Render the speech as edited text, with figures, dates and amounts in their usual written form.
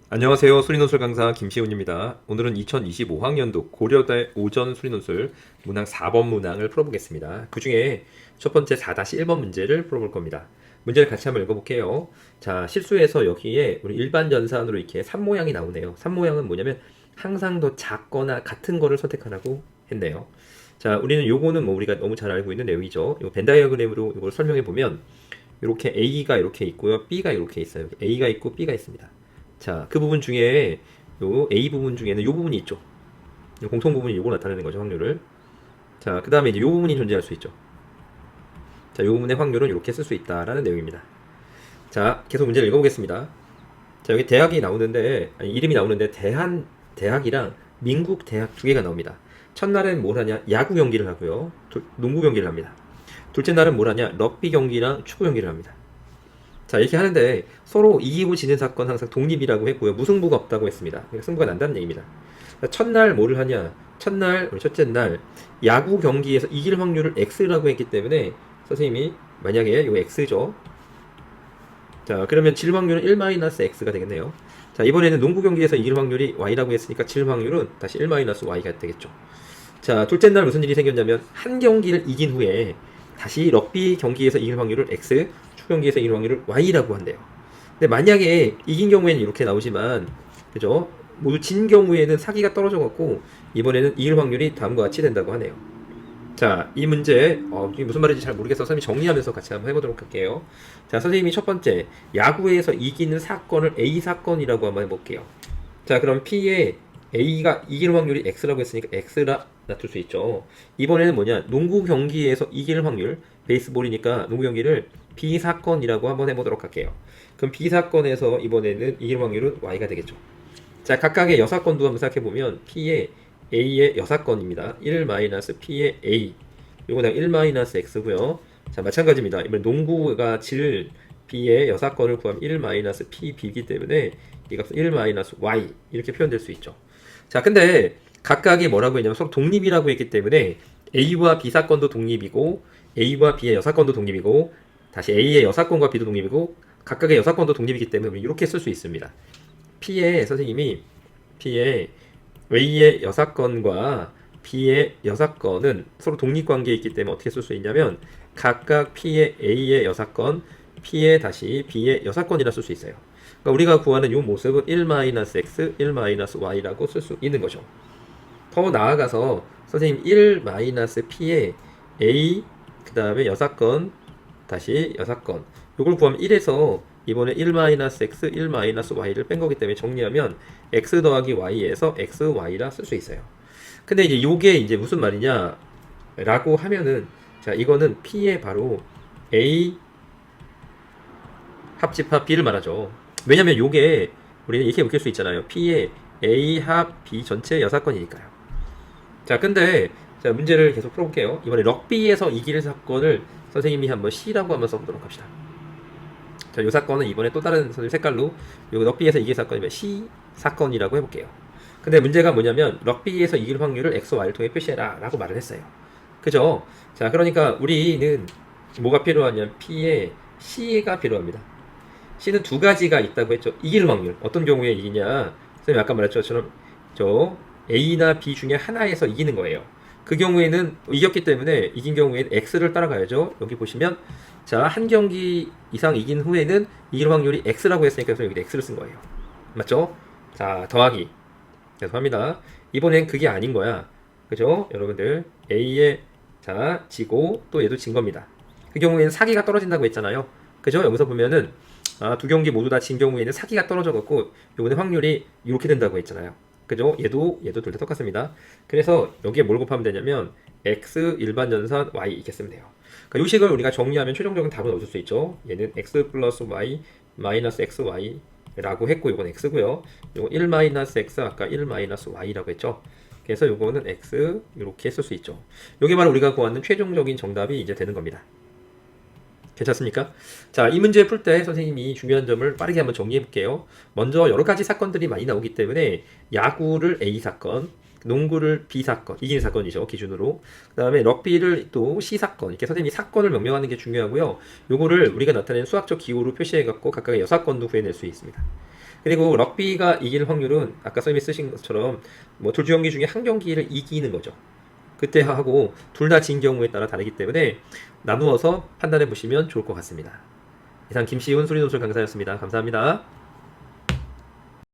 안녕하세요. 수리논술 강사 김시훈입니다. 오늘은 2025학년도 고려대 오전 수리논술 문항 4번 문항을 풀어보겠습니다. 그 중에 첫 번째 4-1번 문제를 풀어볼 겁니다. 문제를 같이 한번 읽어볼게요. 자, 실수해서 여기에 우리 일반 연산으로 이렇게 산 모양이 나오네요. 산 모양은 뭐냐면 항상 더 작거나 같은 거를 선택하라고 했네요. 자, 우리는 요거는 뭐 우리가 너무 잘 알고 있는 내용이죠. 요 벤 다이어그램으로 이걸 설명해 보면 이렇게 A가 이렇게 있고요. B가 이렇게 있어요. A가 있고 B가 있습니다. 자, 그 부분 중에 요 A 부분 중에는 요 부분이 있죠. 요 공통 부분이 요거 나타내는 거죠, 확률을. 자, 그 다음에 이제 요 부분이 존재할 수 있죠. 자, 요 부분의 확률은 이렇게 쓸 수 있다라는 내용입니다. 자, 계속 문제를 읽어보겠습니다. 자, 여기 대학이 나오는데, 아니, 이름이 나오는데, 대학이랑 민국 대학 두 개가 나옵니다. 첫날엔 뭘 하냐? 야구 경기를 하고요. 농구 경기를 합니다. 둘째 날은 뭘 하냐? 럭비 경기랑 축구 경기를 합니다. 자, 이렇게 하는데 서로 이기고 지는 사건 항상 독립이라고 했고요. 무승부가 없다고 했습니다. 그러니까 승부가 난다는 얘기입니다. 첫날 뭐를 하냐? 첫날, 우리 첫째 날 야구 경기에서 이길 확률을 X라고 했기 때문에 선생님이 만약에 이거 X죠. 자, 그러면 질 확률은 1-X가 되겠네요. 자, 이번에는 농구 경기에서 이길 확률이 Y라고 했으니까 질 확률은 다시 1-Y가 되겠죠. 자, 둘째 날 무슨 일이 생겼냐면 한 경기를 이긴 후에 다시 럭비 경기에서 이길 확률을 X, 축구 경기에서 이길 확률을 Y라고 한대요. 근데 만약에 이긴 경우에는 이렇게 나오지만, 그죠? 모두 진 경우에는 사기가 떨어져 갖고 이번에는 이길 확률이 다음과 같이 된다고 하네요. 자, 이 문제 이게 무슨 말인지 잘 모르겠어서 선생님이 정리하면서 같이 한번 해보도록 할게요. 자, 선생님이 첫 번째 야구에서 이기는 사건을 A 사건이라고 한번 해볼게요. 자, 그럼 P에 A가 이길 확률이 X라고 했으니까 X라 놔둘 수 있죠. 이번에는 뭐냐? 농구 경기에서 이길 확률, 베이스볼이니까 농구 경기를 B 사건이라고 한번 해보도록 할게요. 그럼 B 사건에서 이번에는 이길 확률은 Y가 되겠죠. 자, 각각의 여사건도 한번 생각해보면 P의 A의 여사건입니다. 1-P의 A. 요거는 1-X고요. 자, 마찬가지입니다. 이번 농구가 질 B의 여사건을 구하면 1-PB이기 때문에 이 값은 1-Y 이렇게 표현될 수 있죠. 자, 근데 각각이 뭐라고 했냐면 서로 독립이라고 했기 때문에 A와 B 사건도 독립이고 A와 B의 여사건도 독립이고 다시 A의 여사건과 B도 독립이고 각각의 여사건도 독립이기 때문에 이렇게 쓸 수 있습니다. P의 선생님이 P의 A의 여사건과 B의 여사건은 서로 독립관계에 있기 때문에 어떻게 쓸 수 있냐면 각각 P의 A의 여사건, P의 다시 B의 여사건이라 쓸 수 있어요. 그러니까 우리가 구하는 이 모습은 1-X, 1-Y라고 쓸 수 있는 거죠. 더 나아가서 선생님 1-P의 A 그 다음에 여사건 다시 여사건 이걸 구하면 1에서 이번에 1-X, 1-Y를 뺀 거기 때문에 정리하면 X 더하기 Y에서 XY라 쓸 수 있어요. 근데 이제 요게 이제 무슨 말이냐 라고 하면은 자, 이거는 P의 바로 A 합집합 B를 말하죠. 왜냐면 요게 우리는 이렇게 묶일 수 있잖아요. P의 A 합 B 전체 여사건이니까요. 자, 근데 자, 문제를 계속 풀어볼게요. 이번에 럭비에서 이길 사건을 선생님이 한번 C라고 한번 써보도록 합시다. 자, 요 사건은 이번에 또 다른 선생님 색깔로 요 럭비에서 이길 사건이면 C 사건이라고 해볼게요. 근데 문제가 뭐냐면 럭비에서 이길 확률을 X, Y를 통해 표시해라 라고 말을 했어요. 그죠? 자, 그러니까 우리는 뭐가 필요하냐면 P에 C가 필요합니다. C는 두 가지가 있다고 했죠. 이길 확률. 어떤 경우에 이기냐. 선생님이 아까 말했죠. 처럼 저 A나 B 중에 하나에서 이기는 거예요. 그 경우에는 이겼기 때문에 이긴 경우에는 X를 따라가야죠. 여기 보시면 자, 한 경기 이상 이긴 후에는 이길 확률이 X라고 했으니까 그래서 여기 X를 쓴 거예요. 맞죠? 자, 더하기. 죄송합니다. 이번엔 그게 아닌 거야. 그죠? 여러분들 A에 자, 지고 또 얘도 진 겁니다. 그 경우에는 사기가 떨어진다고 했잖아요. 그죠? 여기서 보면은 두 경기 모두 다 진 경우에는 사기가 떨어져갖고 요번에 확률이 이렇게 된다고 했잖아요. 그죠? 얘도 둘 다 똑같습니다. 그래서 여기에 뭘 곱하면 되냐면 x 일반 연산 y 이렇게 쓰면 돼요. 그러니까 이 식을 우리가 정리하면 최종적인 답을 얻을 수 있죠. 얘는 x 플러스 y 마이너스 xy 라고 했고 요건 x고요. 요거 1-x 아까 1-y라고 했죠. 그래서 요거는 x 이렇게 쓸 수 있죠. 요게 바로 우리가 구하는 최종적인 정답이 이제 되는 겁니다. 괜찮습니까? 자, 이 문제 풀 때 선생님이 중요한 점을 빠르게 한번 정리해 볼게요. 먼저 여러 가지 사건들이 많이 나오기 때문에 야구를 A 사건, 농구를 비사건, 이긴 사건이죠. 기준으로. 그 다음에 럭비를 또 C사건, 이렇게 선생님이 사건을 명명하는 게 중요하고요. 요거를 우리가 나타낸 수학적 기호로 표시해갖고 각각의 여사건도 구해낼 수 있습니다. 그리고 럭비가 이길 확률은 아까 선생님이 쓰신 것처럼 뭐 두 경기 중에 한 경기를 이기는 거죠. 그때 하고 둘 다 진 경우에 따라 다르기 때문에 나누어서 판단해 보시면 좋을 것 같습니다. 이상 김시훈 수리논술 강사였습니다. 감사합니다.